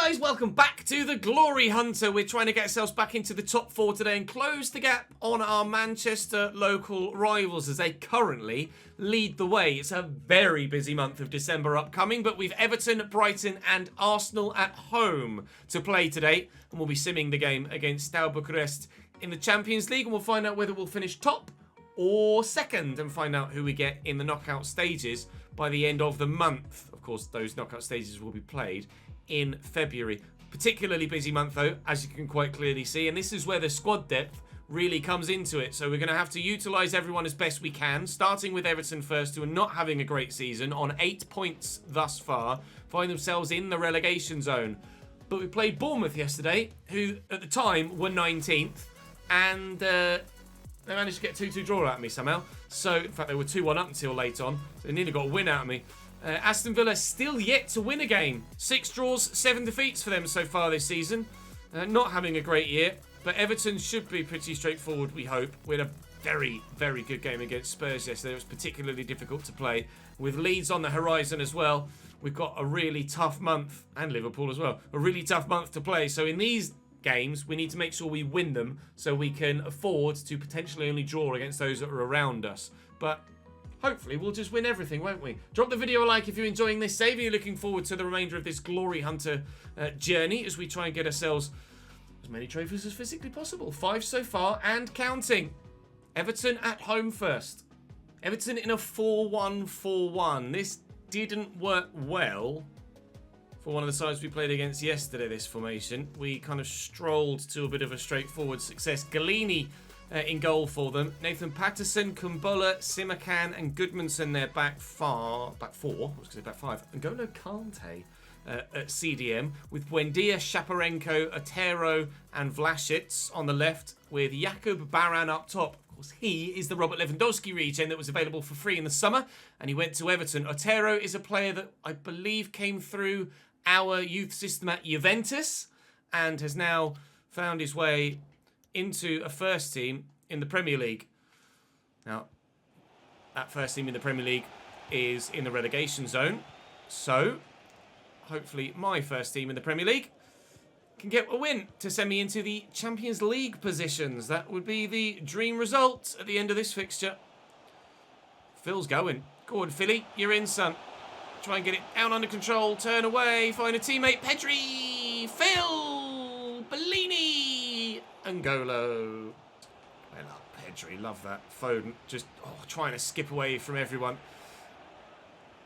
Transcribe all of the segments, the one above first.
guys, welcome back to the GloryHunter. We're trying to get ourselves back into the top 4 today and close the gap on our Manchester local rivals as they currently lead the way. It's a very busy month of December upcoming, but we've Everton, Brighton and Arsenal at home to play today. And we'll be simming the game against Steaua Bucharest in the Champions League, and we'll find out whether we'll finish top or second and find out who we get in the knockout stages by the end of the month. Of course, those knockout stages will be played in February. Particularly busy month though, as you can quite clearly see, and this is where the squad depth really comes into it. So we're going to have to utilise everyone as best we can, starting with Everton first, who are not having a great season, on 8 points thus far, find themselves in the relegation zone. But we played Bournemouth yesterday, who at the time were 19th, and they managed to get 2-2 draw out of me somehow. So, in fact, they were 2-1 up until late on, so they nearly got a win out of me. Aston Villa still yet to win a game. 6 draws, 7 defeats for them so far this season. Not having a great year, but Everton should be pretty straightforward, we hope. We had a very, very good game against Spurs yesterday. It was particularly difficult to play. With Leeds on the horizon as well, we've got a really tough month, and Liverpool as well, a really tough month to play. So in these games, we need to make sure we win them so we can afford to potentially only draw against those that are around us. But hopefully we'll just win everything, won't we? Drop the video a like if you're enjoying this save and you're looking forward to the remainder of this GloryHunter journey as we try and get ourselves as many trophies as physically possible. 5 so far and counting. Everton at home first. Everton in a 4-1-4-1. This didn't work well for one of the sides we played against yesterday, this formation. We kind of strolled to a bit of a straightforward success. Galini in goal for them. Nathan Patterson, Kumbulla, Simakan and Goodmanson there back 4. I was going to say back 5. N'Golo Kante at CDM with Buendia, Shaparenko, Otero and Vlasic on the left with Jakub Baran up top. Of course, he is the Robert Lewandowski regen that was available for free in the summer and he went to Everton. Otero is a player that I believe came through our youth system at Juventus and has now found his way into a first team in the Premier League. Now, that first team in the Premier League is in the relegation zone. So, hopefully my first team in the Premier League can get a win to send me into the Champions League positions. That would be the dream result at the end of this fixture. Phil's going. Go on, Philly. You're in, son. Try and get it down under control. Turn away. Find a teammate. Pedri. Phil. Bellini. N'Golo. Well up, Pedri. Love that. Foden just trying to skip away from everyone.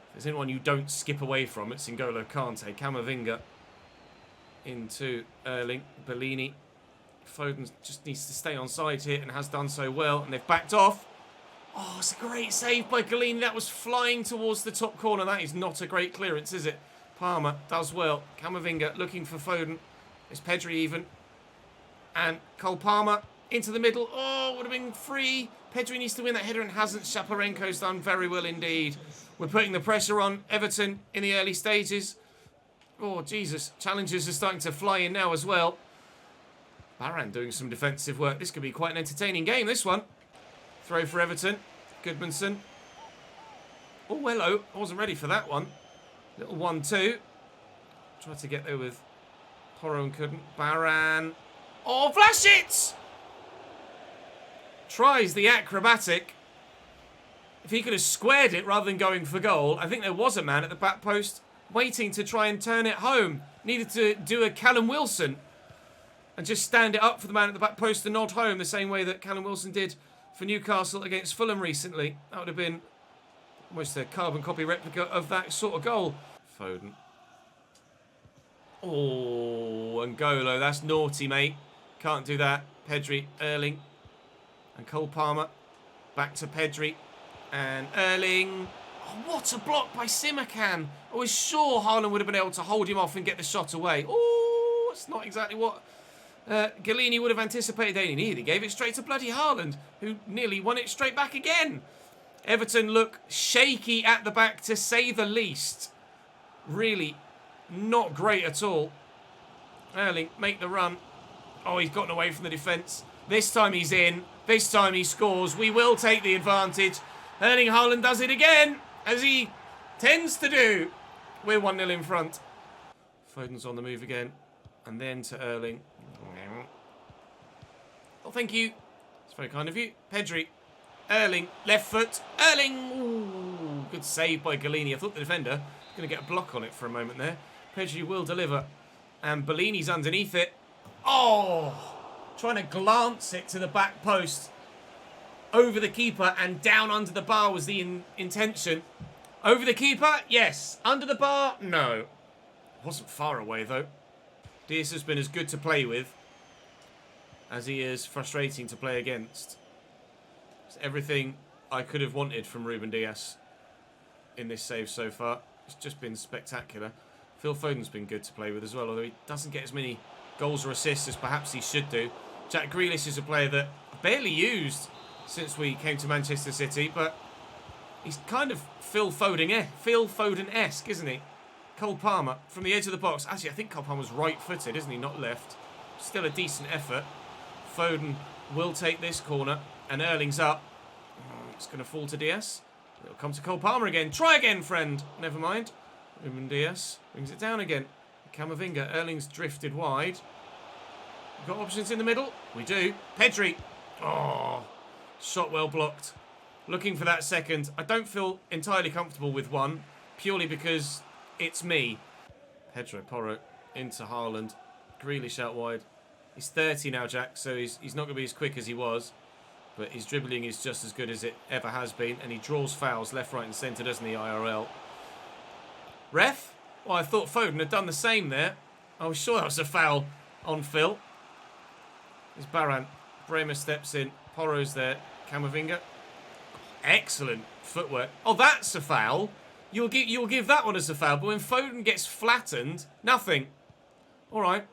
If there's anyone you don't skip away from, it's N'Golo Kante. Camavinga into Erling. Bellini. Foden just needs to stay on side here and has done so well. And they've backed off. Oh, it's a great save by Galini. That was flying towards the top corner. That is not a great clearance, is it? Palmer does well. Camavinga looking for Foden. It's Pedri even. And Cole Palmer into the middle. Oh, would have been free. Pedri needs to win that header and hasn't. Shaparenko's done very well indeed. We're putting the pressure on Everton in the early stages. Oh, Jesus. Challenges are starting to fly in now as well. Baran doing some defensive work. This could be quite an entertaining game, this one. Throw for Everton. Goodmanson. Oh, hello. I wasn't ready for that one. Little 1-2. Tried to get there with Porro and couldn't. Baran. Oh, Vlasic! Tries the acrobatic. If he could have squared it rather than going for goal, I think there was a man at the back post waiting to try and turn it home. Needed to do a Callum Wilson and just stand it up for the man at the back post to nod home the same way that Callum Wilson did for Newcastle against Fulham recently. That would have been almost a carbon copy replica of that sort of goal. Foden. Oh, N'Golo, that's naughty, mate. Can't do that. Pedri, Erling, and Cole Palmer. Back to Pedri and Erling. Oh, what a block by Simakan. I was sure Haaland would have been able to hold him off and get the shot away. Oh, it's not exactly what Galini would have anticipated. They nearly gave it straight to bloody Haaland, who nearly won it straight back again. Everton look shaky at the back, to say the least. Really not great at all. Erling, make the run. Oh, he's gotten away from the defence. This time he's in. This time he scores. We will take the advantage. Erling Haaland does it again, as he tends to do. We're 1-0 in front. Foden's on the move again. And then to Erling. Oh, thank you. It's very kind of you. Pedri. Erling. Left foot. Erling. Ooh, good save by Galini. I thought the defender was going to get a block on it for a moment there. Pedri will deliver. And Bellini's underneath it. Oh! Trying to glance it to the back post. Over the keeper and down under the bar was the intention. Over the keeper? Yes. Under the bar? No. Wasn't far away, though. Diaz has been as good to play with as he is frustrating to play against. It's everything I could have wanted from Ruben Diaz in this save so far. It's just been spectacular. Phil Foden's been good to play with as well, although he doesn't get as many goals or assists as perhaps he should do. Jack Grealish is a player that I've barely used since we came to Manchester City, but he's kind of Phil Foden-esque, isn't he? Cole Palmer from the edge of the box. Actually, I think Cole Palmer's right-footed, isn't he? Not left. Still a decent effort. Foden will take this corner, and Erling's up. It's going to fall to Diaz. It'll come to Cole Palmer again. Try again, friend. Never mind. Ruben Diaz brings it down again. Camavinga. Erling's drifted wide. We've got options in the middle. We do. Pedri. Oh, shot well blocked. Looking for that second. I don't feel entirely comfortable with one, purely because it's me. Pedro Porro into Haaland. Grealish out wide. He's 30 now, Jack, so he's not going to be as quick as he was. But his dribbling is just as good as it ever has been. And he draws fouls left, right and centre, doesn't he, IRL? Ref? Well, I thought Foden had done the same there. I was sure that was a foul on Phil. There's Baran. Bremer steps in. Porro's there. Camavinga. Excellent footwork. Oh, that's a foul. You'll give that one as a foul, but when Foden gets flattened, nothing. All right.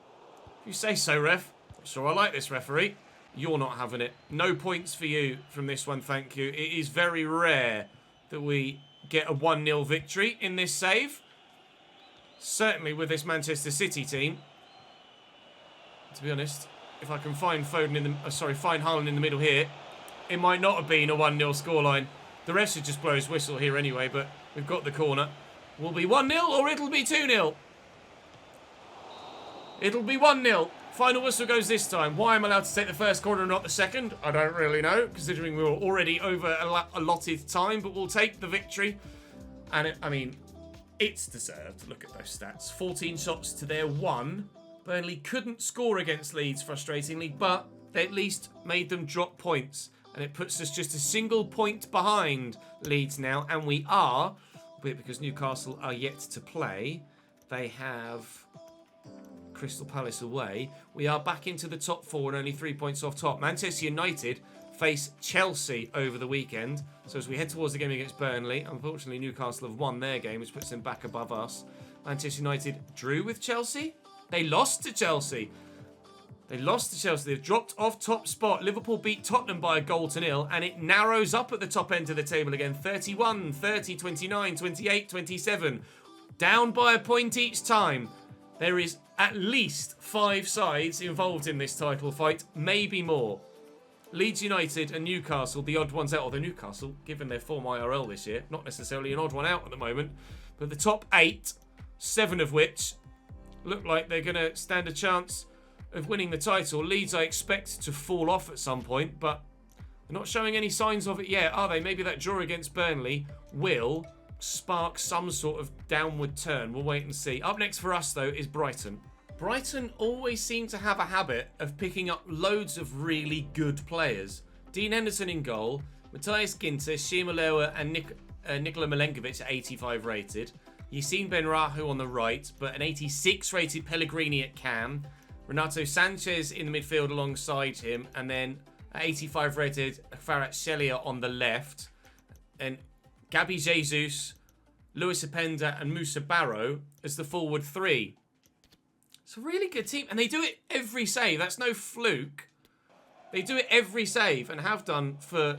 If you say so, ref. Not sure I like this, referee. You're not having it. No points for you from this one, thank you. It is very rare that we get a 1-0 victory in this save. Certainly with this Manchester City team. To be honest, if I can find Foden in the... find Haaland in the middle here, it might not have been a 1-0 scoreline. The ref should just blow his whistle here anyway, but we've got the corner. Will be 1-0 or it'll be 2-0. It'll be 1-0. Final whistle goes this time. Why I'm allowed to take the first corner and not the second, I don't really know, considering we were already over allotted time, but we'll take the victory. And, it's deserved. Look at those stats. 14 shots to their 1. Burnley couldn't score against Leeds, frustratingly, but they at least made them drop points. And it puts us just a single point behind Leeds now. And we are, albeit because Newcastle are yet to play, they have Crystal Palace away. We are back into the top 4 and only 3 points off top. Manchester United face Chelsea over the weekend. So as we head towards the game against Burnley, unfortunately Newcastle have won their game, which puts them back above us. Manchester United drew with Chelsea. They lost to Chelsea. They've dropped off top spot. Liverpool beat Tottenham by a goal to 0, and it narrows up at the top end of the table again. 31, 30, 29, 28, 27. Down by a point each time. There is at least 5 sides involved in this title fight, maybe more. Leeds United and Newcastle, the odd ones out. Although Newcastle, given their form IRL this year, not necessarily an odd one out at the moment. But the top 8, 7 of which look like they're going to stand a chance of winning the title. Leeds I expect to fall off at some point, but they're not showing any signs of it yet, are they? Maybe that draw against Burnley will spark some sort of downward turn. We'll wait and see. Up next for us, though, is Brighton. Brighton always seem to have a habit of picking up loads of really good players. Dean Henderson in goal, Matthias Ginter, Shimalewa and Nikola Milenkovic at 85 rated. Yassine Benrahu on the right, but an 86 rated Pellegrini at cam. Renato Sanchez in the midfield alongside him, and then 85 rated Farhat Shelia on the left. And Gabi Jesus, Luis Openda and Moussa Barrow as the forward 3. It's a really good team, and they do it every save. That's no fluke. They do it every save and have done for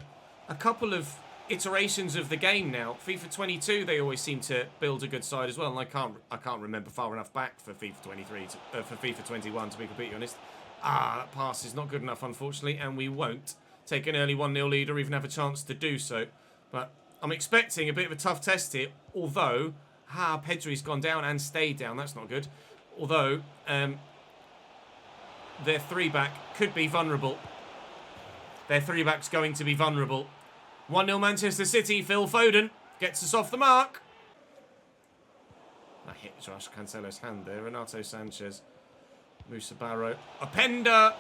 a couple of iterations of the game now. FIFA 22, they always seem to build a good side as well, and I can't remember far enough back for FIFA 23 for FIFA 21 to be completely honest. That pass is not good enough, unfortunately, and we won't take an early 1-0 lead or even have a chance to do so. But I'm expecting a bit of a tough test here, although Pedri's gone down and stayed down. That's not good. Although, their 3-back could be vulnerable. Their 3-back's going to be vulnerable. 1-0 Manchester City. Phil Foden gets us off the mark. That hit Josh Cancelo's hand there. Renato Sanchez. Musa Barrow. Openda.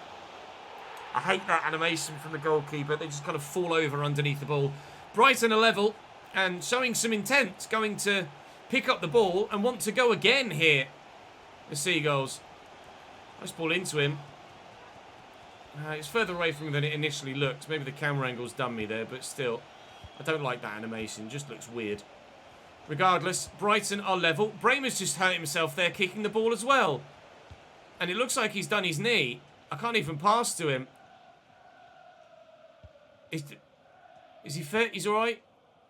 I hate that animation from the goalkeeper. They just kind of fall over underneath the ball. Brighton are level and showing some intent. Going to pick up the ball and want to go again here. The Seagulls. Nice ball into him. It's further away from him than it initially looked. Maybe the camera angle's done me there, but still. I don't like that animation. It just looks weird. Regardless, Brighton are level. Brahmer's just hurt himself there, kicking the ball as well. And it looks like he's done his knee. I can't even pass to him. Is he fit? He's alright?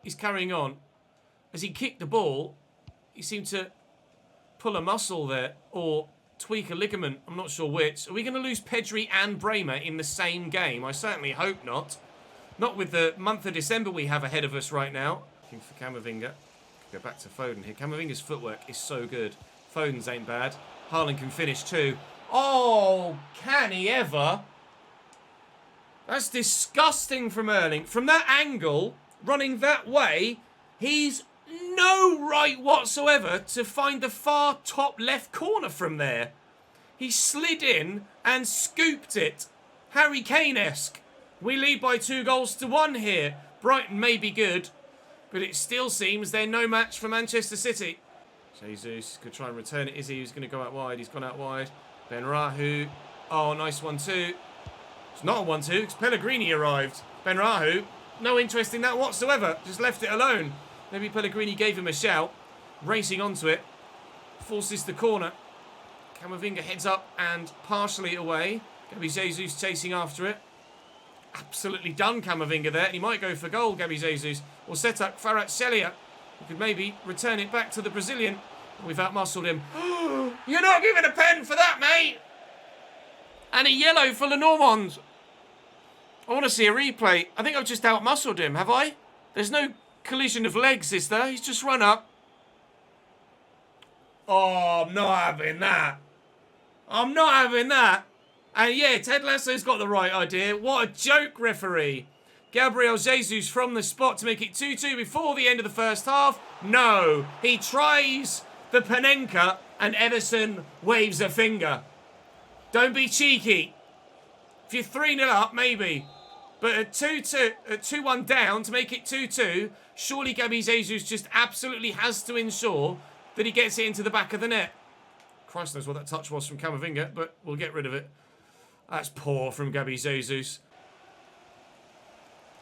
He's carrying on. As he kicked the ball, he seemed to pull a muscle there. Or tweak a ligament. I'm not sure which. Are we going to lose Pedri and Brahmer in the same game? I certainly hope not. Not with the month of December we have ahead of us right now. Looking for Camavinga. Go back to Foden here. Camavinga's footwork is so good. Foden's ain't bad. Haaland can finish too. Oh, can he ever? That's disgusting from Erling. From that angle, running that way, he's no right whatsoever to find the far top left corner from there. He slid in and scooped it. Harry Kane-esque. We lead by 2-1 here. Brighton may be good, but it still seems they're no match for Manchester City. Jesus could try and return it. Is he? He's going to go out wide. He's gone out wide. Benrahu. Oh, nice 1-2. It's not a 1-2 because Pellegrini arrived. Benrahu, no interest in that whatsoever. Just left it alone. Maybe Pellegrini gave him a shout. Racing onto it. Forces the corner. Camavinga heads up and partially away. Gabi Jesus chasing after it. Absolutely done, Camavinga there. He might go for goal, Gabi Jesus. Or set up Kvaratskhelia, who could maybe return it back to the Brazilian. We've outmuscled him. You're not giving a pen for that, mate! And a yellow for Lenormand. I want to see a replay. I think I've just outmuscled him, have I? There's no collision of legs, is there? He's just run up. Oh, I'm not having that. I'm not having that. And yeah, Ted Lasso's got the right idea. What a joke, referee. Gabriel Jesus from the spot to make it 2-2 before the end of the first half. No, he tries the Panenka and Ederson waves a finger. Don't be cheeky. If you're 3-0 up, maybe. But at 2-1 down to make it 2-2, surely Gabi Jesus just absolutely has to ensure that he gets it into the back of the net. Christ knows what that touch was from Camavinga, but we'll get rid of it. That's poor from Gabi Jesus.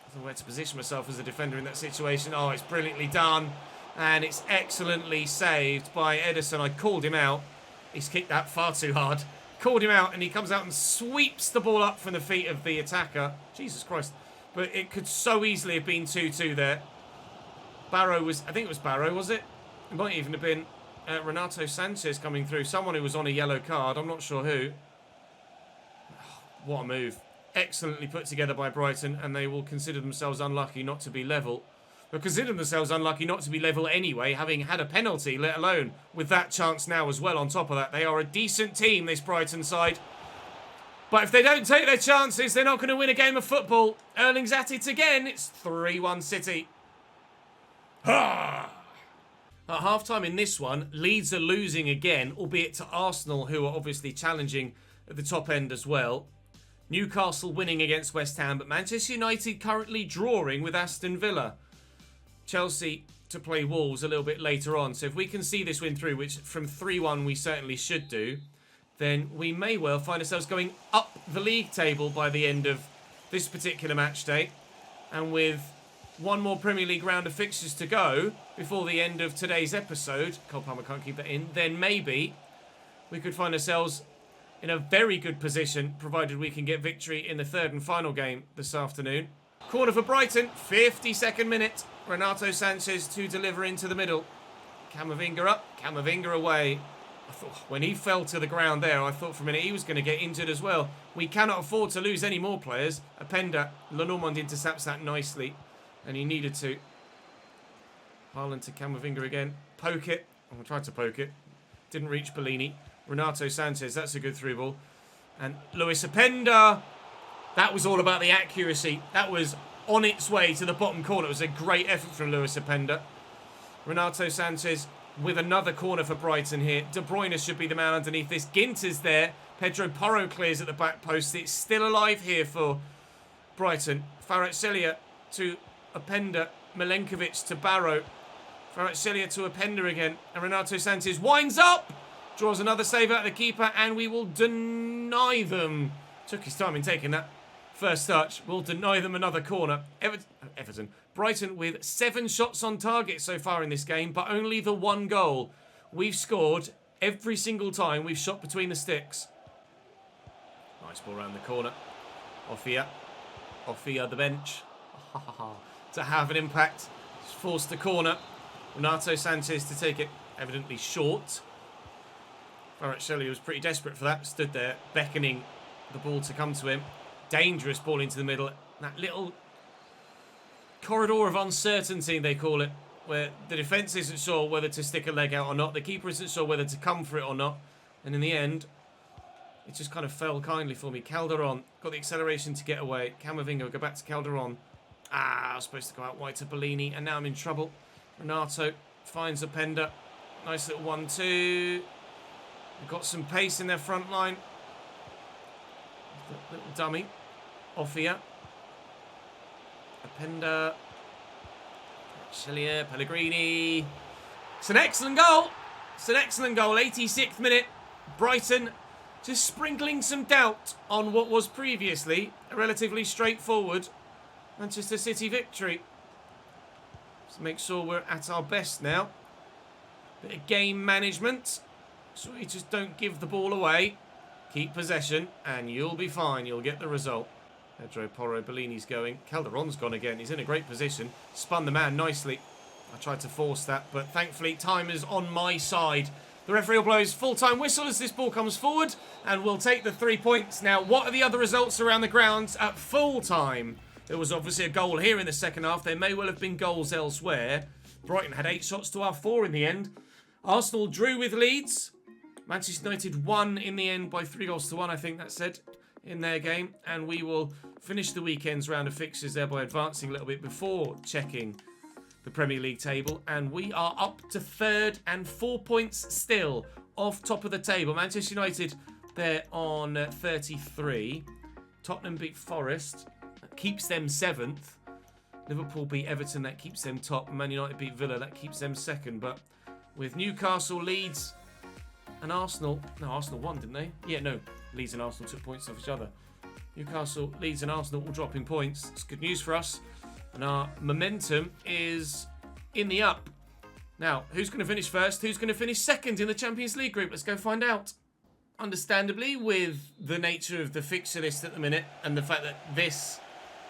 I don't know where to position myself as a defender in that situation. Oh, it's brilliantly done. And it's excellently saved by Ederson. I called him out. He's kicked that far too hard. Called him out and he comes out and sweeps the ball up from the feet of the attacker. Jesus Christ. But it could so easily have been 2-2 there. Barrow was... I think it was Barrow, was it? It might even have been Renato Sanchez coming through. Someone who was on a yellow card. I'm not sure who. What a move. Excellently put together by Brighton, and they will consider themselves unlucky not to be level. They'll consider themselves unlucky not to be level anyway, having had a penalty, let alone with that chance now as well on top of that. They are a decent team, this Brighton side. But if they don't take their chances, they're not going to win a game of football. Erling's at it again. It's 3-1 City. Ha! At half-time in this one, Leeds are losing again, albeit to Arsenal, who are obviously challenging at the top end as well. Newcastle winning against West Ham, but Manchester United currently drawing with Aston Villa. Chelsea to play Wolves a little bit later on. So if we can see this win through, which from 3-1 we certainly should do, then we may well find ourselves going up the league table by the end of this particular match day. And with one more Premier League round of fixtures to go before the end of today's episode, Cole Palmer can't keep that in, then maybe we could find ourselves in a very good position, provided we can get victory in the third and final game this afternoon. Corner for Brighton, 52nd minute. Renato Sanchez to deliver into the middle. Camavinga up, Camavinga away. I thought when he fell to the ground there, I thought for a minute he was going to get injured as well. We cannot afford to lose any more players. Openda, Lenormand intercepts that nicely, and he needed to. Haaland to Camavinga again. Poke it. I tried to poke it. Didn't reach Bellini. Renato Sanchez, that's a good through ball. And Luis Openda, that was all about the accuracy. That was on its way to the bottom corner. It was a great effort from Luis Openda. Renato Sanchez with another corner for Brighton here. De Bruyne should be the man underneath this. Gint is there. Pedro Porro clears at the back post. It's still alive here for Brighton. Kvaratskhelia to Openda. Milenkovic to Barrow. Kvaratskhelia to Openda again. And Renato Sanchez winds up. Draws another save out of the keeper. And we will deny them. Took his time in taking that first touch. We'll deny them another corner. Everton. Brighton with 7 shots on target so far in this game. But only the 1 goal. We've scored every single time we've shot between the sticks. Nice ball around the corner. Offia the bench. To have an impact. He's forced the corner. Renato Sanchez to take it evidently short. Kvaratskhelia was pretty desperate for that. Stood there beckoning the ball to come to him. Dangerous ball into the middle. That little corridor of uncertainty, they call it, where the defence isn't sure whether to stick a leg out or not. The keeper isn't sure whether to come for it or not. And in the end, it just kind of fell kindly for me. Calderon got the acceleration to get away. Camavinga go back to Calderon. I was supposed to go out wide to Bellini, and now I'm in trouble. Renato finds Openda. Nice little 1-2. They've got some pace in their front line. Little dummy. Offia. Openda. Celia, Pellegrini. It's an excellent goal. It's an excellent goal. 86th minute. Brighton just sprinkling some doubt on what was previously a relatively straightforward Manchester City victory. Let's make sure we're at our best now. Bit of game management. So we just don't give the ball away. Keep possession and you'll be fine. You'll get the result. Pedro Porro, Bellini's going. Calderon's gone again. He's in a great position. Spun the man nicely. I tried to force that, but thankfully time is on my side. The referee will blow his full-time whistle as this ball comes forward, and we'll take the 3 points. Now, what are the other results around the grounds at full-time? There was obviously a goal here in the second half. There may well have been goals elsewhere. Brighton had 8 shots to our 4 in the end. Arsenal drew with Leeds. Manchester United won in the end by 3-1, I think that said, in their game. And we will finish the weekend's round of fixtures there by advancing a little bit before checking the Premier League table. And we are up to 3rd and 4 points still off top of the table. Manchester United, they're on 33. Tottenham beat Forest. That keeps them 7th. Liverpool beat Everton. That keeps them top. Man United beat Villa. That keeps them 2nd. But with Newcastle, Leeds and Arsenal... No, Arsenal won, didn't they? Yeah, no. Leeds and Arsenal took points off each other. Newcastle, Leeds and Arsenal all dropping points. It's good news for us. And our momentum is in the up. Now, who's going to finish first? Who's going to finish second in the Champions League group? Let's go find out. Understandably, with the nature of the fixture list at the minute and the fact that this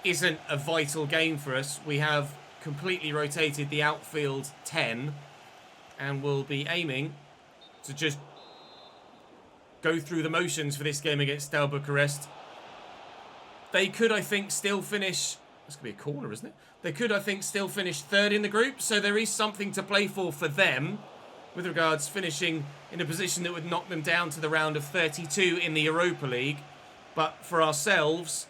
isn't a vital game for us, we have completely rotated the outfield 10 and we'll be aiming to just go through the motions for this game against Steaua Bucharest. They could, I think, still finish... That's going to be a corner, isn't it? They could, I think, still finish 3rd in the group, so there is something to play for them with regards finishing in a position that would knock them down to the round of 32 in the Europa League. But for ourselves,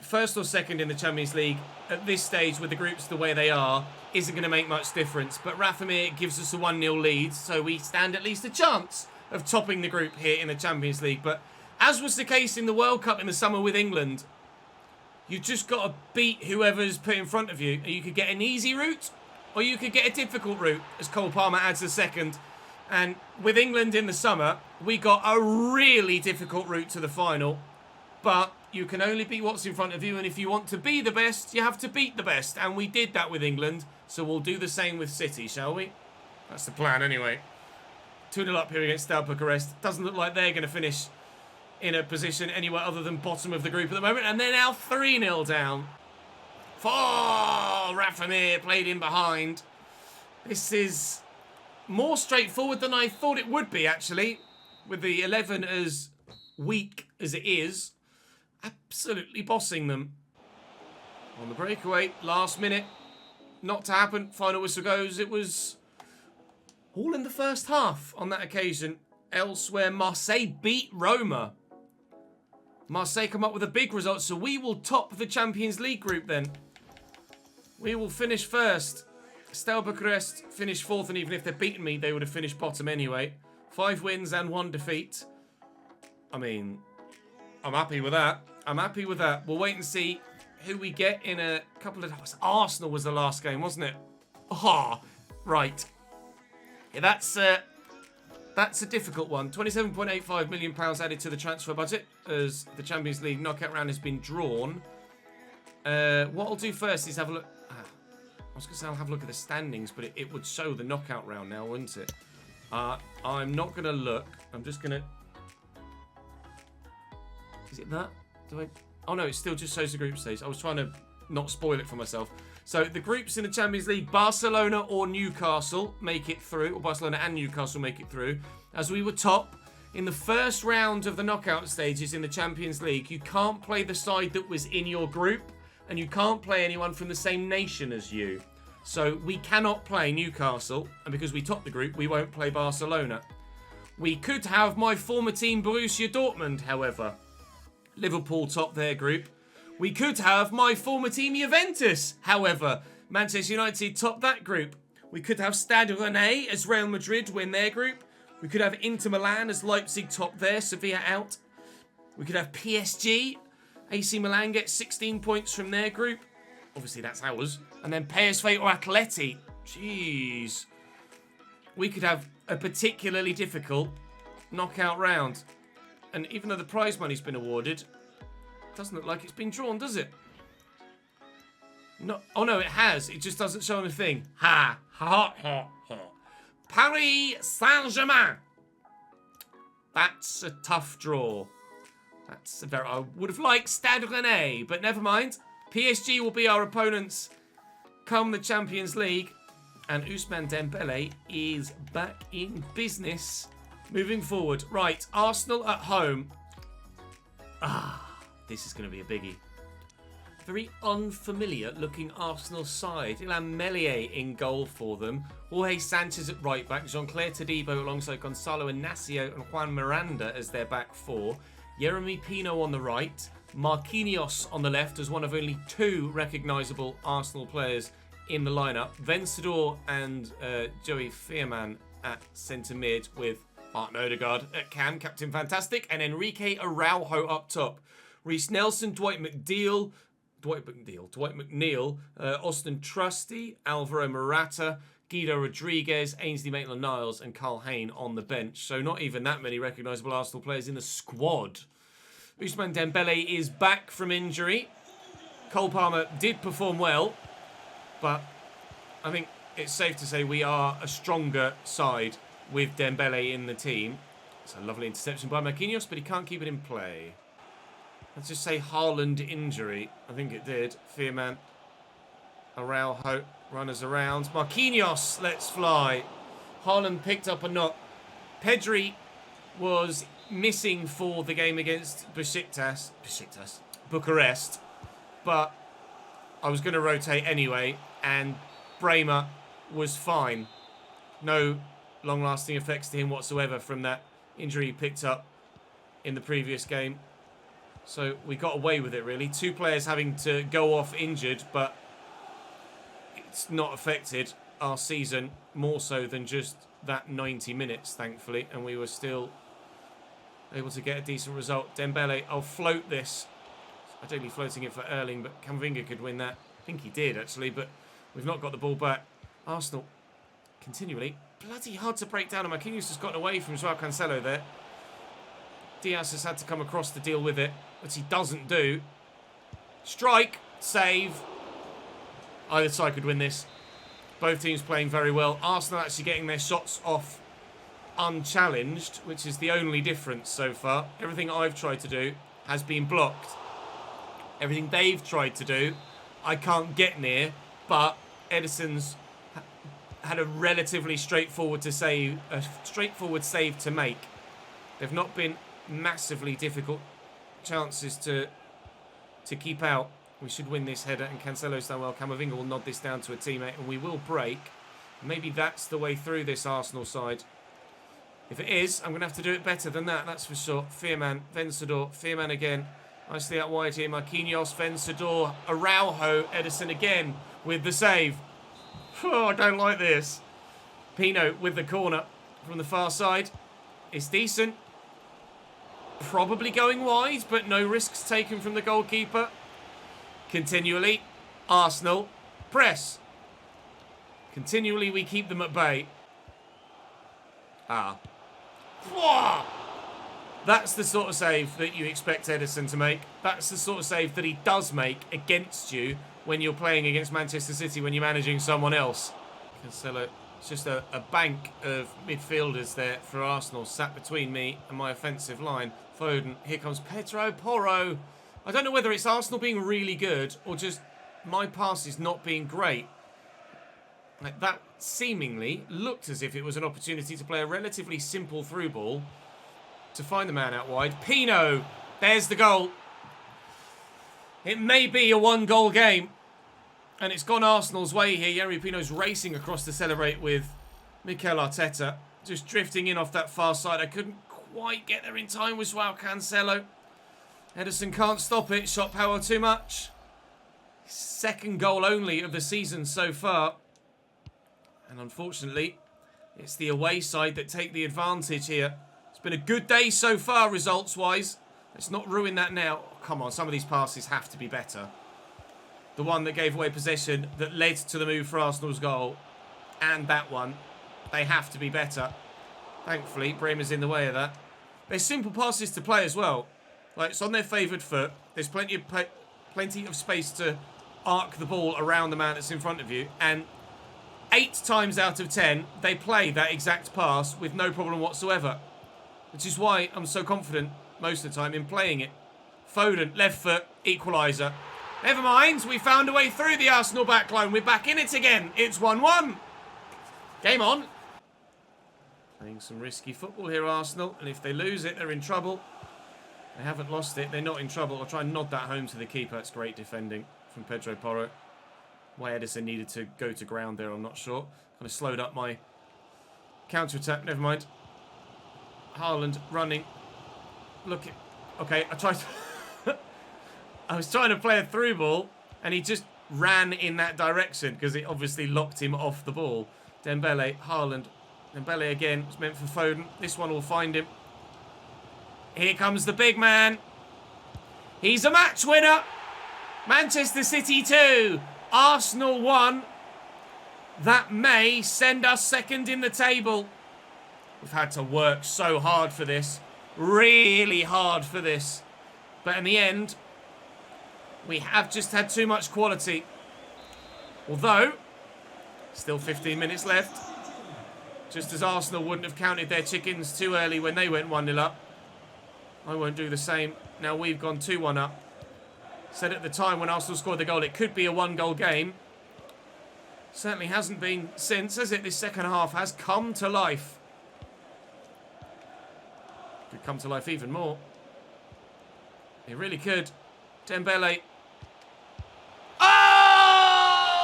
1st or 2nd in the Champions League, at this stage with the groups the way they are, isn't going to make much difference. But Rafamir gives us a 1-0 lead, so we stand at least a chance of topping the group here in the Champions League. But as was the case in the World Cup in the summer with England, you've just got to beat whoever's put in front of you. You could get an easy route, or you could get a difficult route, as Cole Palmer adds a second. And with England in the summer, we got a really difficult route to the final. But you can only beat what's in front of you, and if you want to be the best, you have to beat the best. And we did that with England, so we'll do the same with City, shall we? That's the plan anyway. 2-0 up here against Steaua Bucharest. Doesn't look like they're going to finish in a position anywhere other than bottom of the group at the moment. And they're now 3-0 down. Rafamir played in behind. This is more straightforward than I thought it would be, actually. With the 11 as weak as it is. Absolutely bossing them. On the breakaway, last minute. Not to happen. Final whistle goes. It was All in the first half on that occasion. Elsewhere, Marseille beat Roma. Marseille come up with a big result, so we will top the Champions League group then. We will finish first. Steaua Bucharest finished fourth, and even if they'd beaten me, they would have finished bottom anyway. 5 wins and 1 defeat. I mean, I'm happy with that. I'm happy with that. We'll wait and see who we get in a couple of... Arsenal was the last game, wasn't it? Ah, right. Yeah, that's a difficult one. £27.85 million added to the transfer budget as the Champions League knockout round has been drawn. What I'll do first is have a look... I was going to say I'll have a look at the standings, but it would show the knockout round now, wouldn't it? I'm not going to look. I'm just going to... Is it that? Do I... Oh, no, it still just shows the group stage. I was trying to not spoil it for myself. So, the groups in the Champions League, Barcelona or Newcastle make it through, or Barcelona and Newcastle make it through. As we were top in the first round of the knockout stages in the Champions League, you can't play the side that was in your group, and you can't play anyone from the same nation as you. So, we cannot play Newcastle, and because we top the group, we won't play Barcelona. We could have my former team, Borussia Dortmund, however. Liverpool top their group. We could have my former team, Juventus, however. Manchester United top that group. We could have Stade Rennais as Real Madrid win their group. We could have Inter Milan as Leipzig top there, Sevilla out. We could have PSG. AC Milan get 16 points from their group. Obviously, that's ours. And then PSV or Atleti. Jeez. We could have a particularly difficult knockout round. And even though the prize money's been awarded, it doesn't look like it's been drawn, does it? No. Oh, no, it has. It just doesn't show anything. Ha. Ha, ha, ha. Paris Saint-Germain. That's a tough draw. That's a very... I would have liked Stade Rennais, but never mind. PSG will be our opponents come the Champions League. And Ousmane Dembele is back in business. Moving forward. Right, Arsenal at home. This is going to be a biggie. Very unfamiliar looking Arsenal side. Ilan Meslier in goal for them. Jorge Sanchez at right back. Jean-Claire Todibo alongside Gonzalo Inacio and Juan Miranda as their back four. Yeremy Pino on the right. Marquinhos on the left as one of only 2 recognisable Arsenal players in the lineup. Vencedor and Joey Fearman at centre mid with Martin Odegaard at cam, Captain Fantastic, and Enrique Araujo up top. Reece Nelson, Dwight McNeil, Austin Trusty, Alvaro Morata, Guido Rodriguez, Ainsley Maitland-Niles, and Carl Hayne on the bench. So not even that many recognisable Arsenal players in the squad. Ousmane Dembele is back from injury. Cole Palmer did perform well, but I think it's safe to say we are a stronger side with Dembele in the team. It's a lovely interception by Marquinhos, but he can't keep it in play. Let's just say Haaland injury. I think it did. Fearman. Araujo. Runners around. Marquinhos lets fly. Haaland picked up a knock. Pedri was missing for the game against Bucharest. But I was going to rotate anyway. And Bremer was fine. No long-lasting effects to him whatsoever from that injury he picked up in the previous game. So we got away with it, really. 2 players having to go off injured, but it's not affected our season more so than just that 90 minutes, thankfully. And we were still able to get a decent result. Dembele, I'll float this. Ideally floating it for Erling, but Camavinga could win that. I think he did, actually, but we've not got the ball back. Arsenal, continually, bloody hard to break down. And Marquinhos has gotten away from João Cancelo there. Diaz has had to come across to deal with it, which he doesn't do. Strike, save. Either side could win this. Both teams playing very well. Arsenal actually getting their shots off unchallenged, which is the only difference so far. Everything I've tried to do has been blocked. Everything they've tried to do, I can't get near, but Edison's had a relatively straightforward save to make. They've not been massively difficult chances to keep out. We should win this header, and Cancelo's done well. Camavinga will nod this down to a teammate, and we will break. Maybe that's the way through this Arsenal side. If it is, I'm going to have to do it better than that, that's for sure. Fearman, Vencedor, Fearman again. Nicely out wide here, Marquinhos, Vencedor, Araujo, Ederson again with the save. Oh, I don't like this. Pino with the corner from the far side. It's decent. Probably going wide, but no risks taken from the goalkeeper. Continually, Arsenal press. Continually, we keep them at bay. Ah. Whoa! That's the sort of save that you expect Ederson to make. That's the sort of save that he does make against you when you're playing against Manchester City, when you're managing someone else. Cancelo, it's just a bank of midfielders there for Arsenal, sat between me and my offensive line. Foden, here comes Pedro Porro. I don't know whether it's Arsenal being really good or just my passes not being great. Like, that seemingly looked as if it was an opportunity to play a relatively simple through ball to find the man out wide. Pino, there's the goal. It may be a one-goal game, and it's gone Arsenal's way here. Yerry Pino's racing across to celebrate with Mikel Arteta, just drifting in off that far side. I couldn't quite get there in time with Joao Cancelo. Ederson can't stop it. Shot power too much. Second goal only of the season so far. And unfortunately, it's the away side that take the advantage here. It's been a good day so far, results-wise. Let's not ruin that now. Oh, come on, some of these passes have to be better. The one that gave away possession that led to the move for Arsenal's goal. And that one. They have to be better. Thankfully, Bremer's in the way of that. They're simple passes to play as well. Like, it's on their favoured foot. There's plenty of space to arc the ball around the man that's in front of you. And 8 times out of 10, they play that exact pass with no problem whatsoever. Which is why I'm so confident most of the time in playing it. Foden, left foot, equaliser. Never mind, we found a way through the Arsenal backline. We're back in it again. It's 1-1. Game on. Playing some risky football here, Arsenal. And if they lose it, they're in trouble. They haven't lost it. They're not in trouble. I'll try and nod that home to the keeper. It's great defending from Pedro Porro. Why Ederson needed to go to ground there, I'm not sure. Kind of slowed up my counter-attack. Never mind. Haaland running. Look at... Okay, I tried to... I was trying to play a through ball, and he just ran in that direction because it obviously locked him off the ball. Dembele, Haaland. Dembele again. It's meant for Foden. This one will find him. Here comes the big man. He's a match winner. Manchester City 2. Arsenal 1. That may send us second in the table. We've had to work so hard for this. Really hard for this. But in the end, we have just had too much quality. Although, still 15 minutes left. Just as Arsenal wouldn't have counted their chickens too early when they went 1-0 up. I won't do the same. Now we've gone 2-1 up. Said at the time when Arsenal scored the goal, it could be a one-goal game. Certainly hasn't been since, has it? This second half has come to life. Could come to life even more. It really could. Dembele. Oh!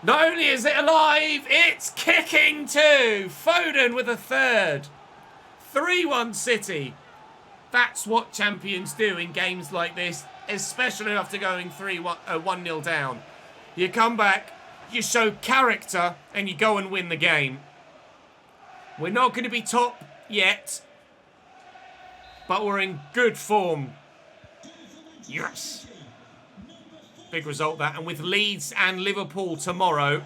Not only is it alive, it's kicking too. Foden with a third. 3-1 City. That's what champions do in games like this, especially after going 1-0 down. You come back, you show character, and you go and win the game. We're not going to be top yet, but we're in good form. Yes. Big result that, and with Leeds and Liverpool tomorrow,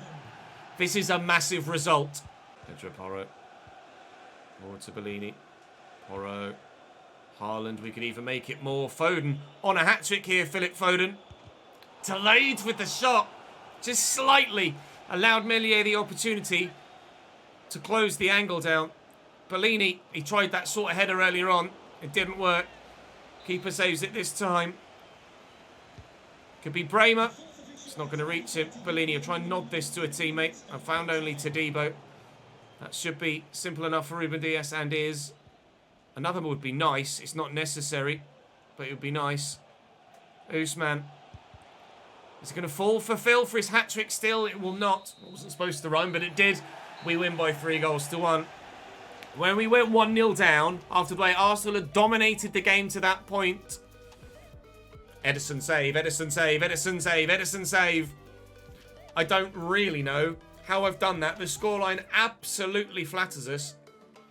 this is a massive result. Pedro Porro. Forward to Bellini. Porro. Haaland, we could even make it more. Foden on a hat-trick here, Philip Foden. Delayed with the shot. Just slightly allowed Meslier the opportunity to close the angle down. Bellini, he tried that sort of header earlier on. It didn't work. Keeper saves it this time. Could be Bremer. It's not going to reach him. Bellini will try and nod this to a teammate. I found only Todibo. That should be simple enough for Ruben Dias, and is. Another would be nice. It's not necessary, but it would be nice. Usman. Is it going to fall for Phil for his hat-trick still? It will not. It wasn't supposed to run, but it did. We win by 3-1. When we went 1-0 down, after the way Arsenal had dominated the game to that point. Ederson save, Ederson save, Ederson save, Ederson save. I don't really know how I've done that. The scoreline absolutely flatters us.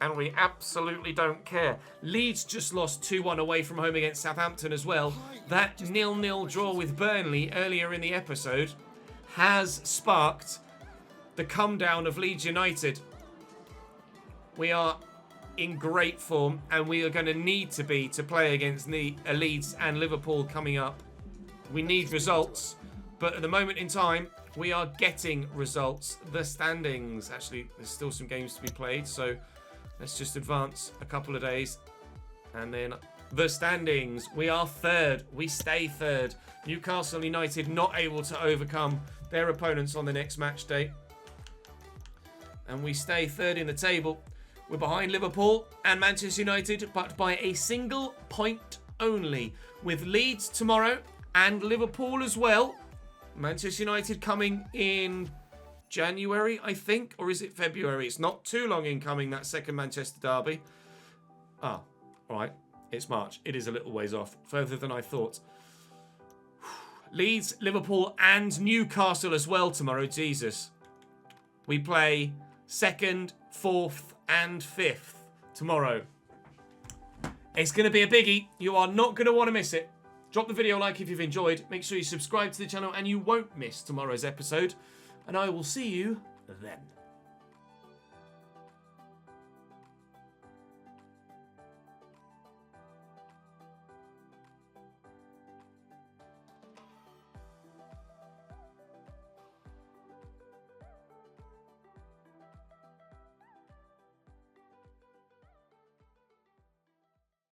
And we absolutely don't care. Leeds just lost 2-1 away from home against Southampton as well. That 0-0 draw with Burnley earlier in the episode has sparked the come down of Leeds United. We are in great form, and we are going to need to be to play against Leeds and Liverpool coming up. We need results, but at the moment in time, we are getting results. The standings, actually, there's still some games to be played, so let's just advance a couple of days. And then the standings, we are third. We stay third. Newcastle United not able to overcome their opponents on the next match day. And we stay third in the table. We're behind Liverpool and Manchester United, but by a single point only. With Leeds tomorrow and Liverpool as well. Manchester United coming in January, I think, or is it February? It's not too long in coming, that second Manchester derby. Ah, all right. It's March. It is a little ways off, further than I thought. Leeds, Liverpool, and Newcastle as well tomorrow. Jesus. We play 2nd, 4th, and 5th tomorrow. It's going to be a biggie. You are not going to want to miss it. Drop the video a like if you've enjoyed. Make sure you subscribe to the channel and you won't miss tomorrow's episode. And I will see you then.